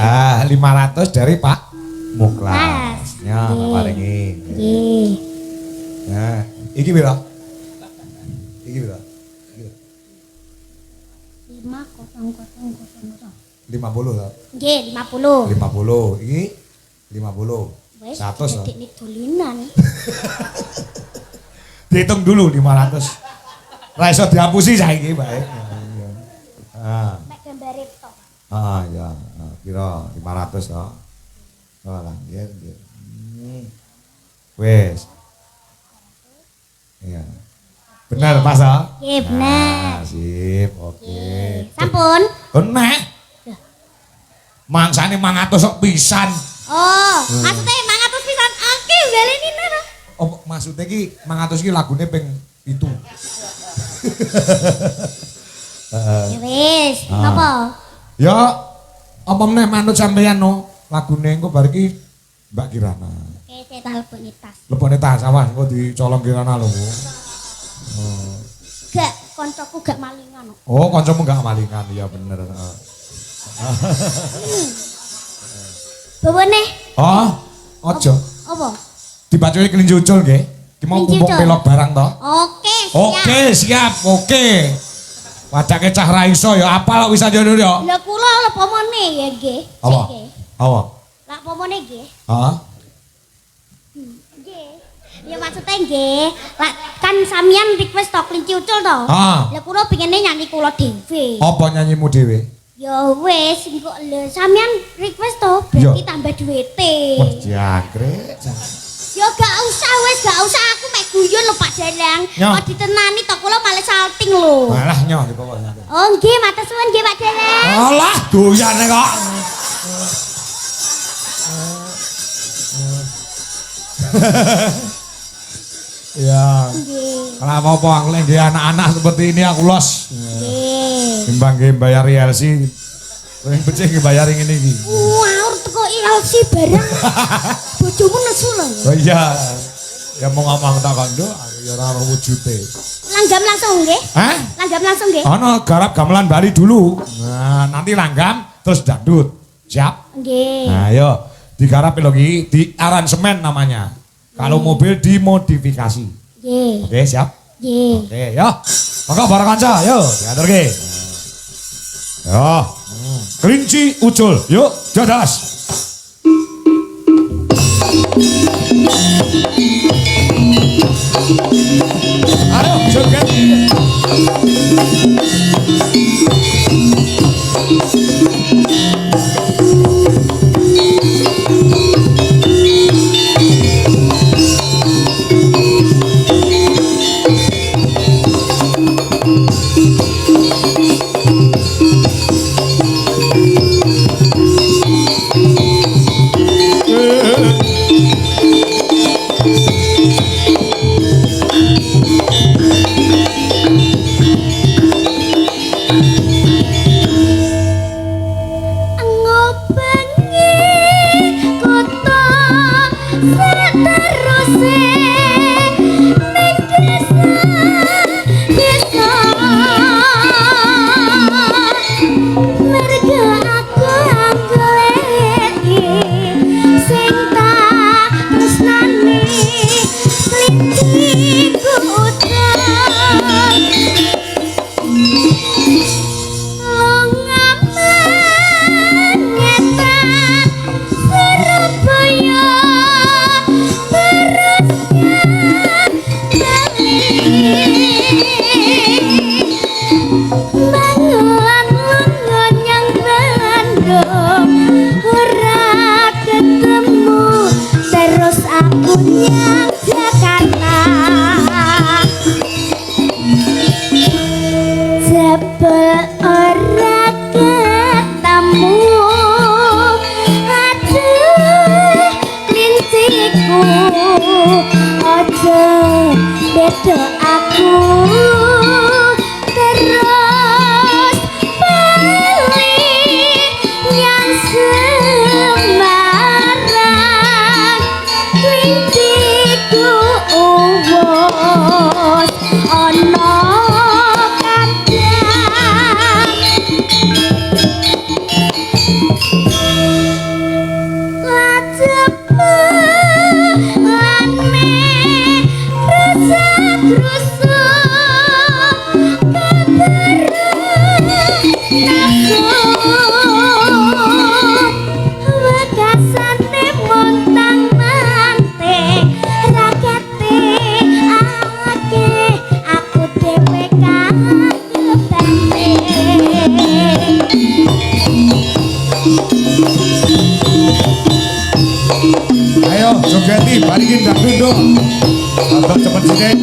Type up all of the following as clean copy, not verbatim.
Ah, 500 dari Pak Muklas. Ya, paringi. Nggih. Nah, iki piro? Iki piro? 50 to? Nggih, 50. 50. Iki 50. Wes, 100 to? ini dolinan. Dihitung dulu 500. Ra iso dihapusi saiki, baik. Ah. Mek gambare tok. Ah, ya. Piro? 500 to? Oh, lah, nggih, nggih. Wes. Iya. Benar, Mas. Nggih, bener. Nah, sip, oke. Sampun. Nek. Mangsane 500 sok pisan. Oh, maksudnya 500 pisan akeh baleni nana. Oh, maksudnya ki 500 ki lagune ping 7. Ya wis, napa? Ya apa meneh manut sampeyan no. Lagune engko bar iki Mbak Kirana. Oke, saya tak lebokne tas. Lebone tas awas engko dicolong Kirana lho. Gak, koncoku gak malingan. Oh, kancamu enggak malingan, iya bener. Bawane. Oh, ojo. Apa? Dibacoi kelinci ucul nggih. Ki mau Kelinci kumpul ucul. pelok barang to. Oke, siap. Oke, siap. Oke. Wadake cah ra iso ya apal kok wis aja dulu ya. Lah kula lho pomone ya nggih. Apa? Nggih. Apa? Lah pomone nggih. Heeh. Nggih. Ya maksudnya nggih, lah kan sampean request to kelinci ucul to. Heeh. Lah kula pengene nyanyi kula dhewe. Apa nyanyimu dhewe? Ya wis, engko lho sampean request to Iya. berarti tambah duwite. Wah, jangkrik. Ya gak usah wis, gak usah aku mek guyon lho Pak Dalang. Nyo. Kok ditenani to kula malah salting lho. Malah nyoh di pokoknya. Oh nggih, matur suwun nggih Pak Dalang. Alah, doyane kok. Ya, Nggih. kenapa apa aku lagi anak-anak seperti ini aku los. Nggih. Timbang nggih bayar ILC. Paling becik nggih bayar ngene iki. Wow, teko ILC barang. Bojomu nesu lho. Oh iya. Ya mau ngomong tak kondo, aku ya ora wujude. Langgam langsung nggih? Hah? Langgam langsung nggih? Ono garap gamelan Bali dulu. Nah, nanti langgam terus dangdut. Siap? Nggih. Nah, ayo digarap lagi di aransemen namanya. Kalau mobil dimodifikasi. Nggih. Oke, siap? Nggih. Oke, yo. Monggo bareng kanca, yo diaturke. Yo. Kelinci ucul, yuk dadas. Ayo, joget. jogeti balikin dangdut. Tonton cepet sithik.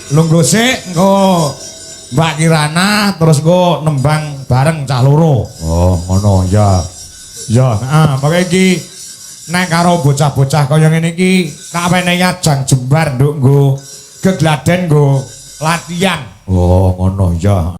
Lungguh sik engko Mbak Kirana terus engko nembang bareng cah loro. Oh, ngono ya. Ya, pokoke iki nek karo bocah-bocah kaya ngene iki tak wenehi ajang jembar nduk nggo gegladen nggo latihan. Oh, ngono ya.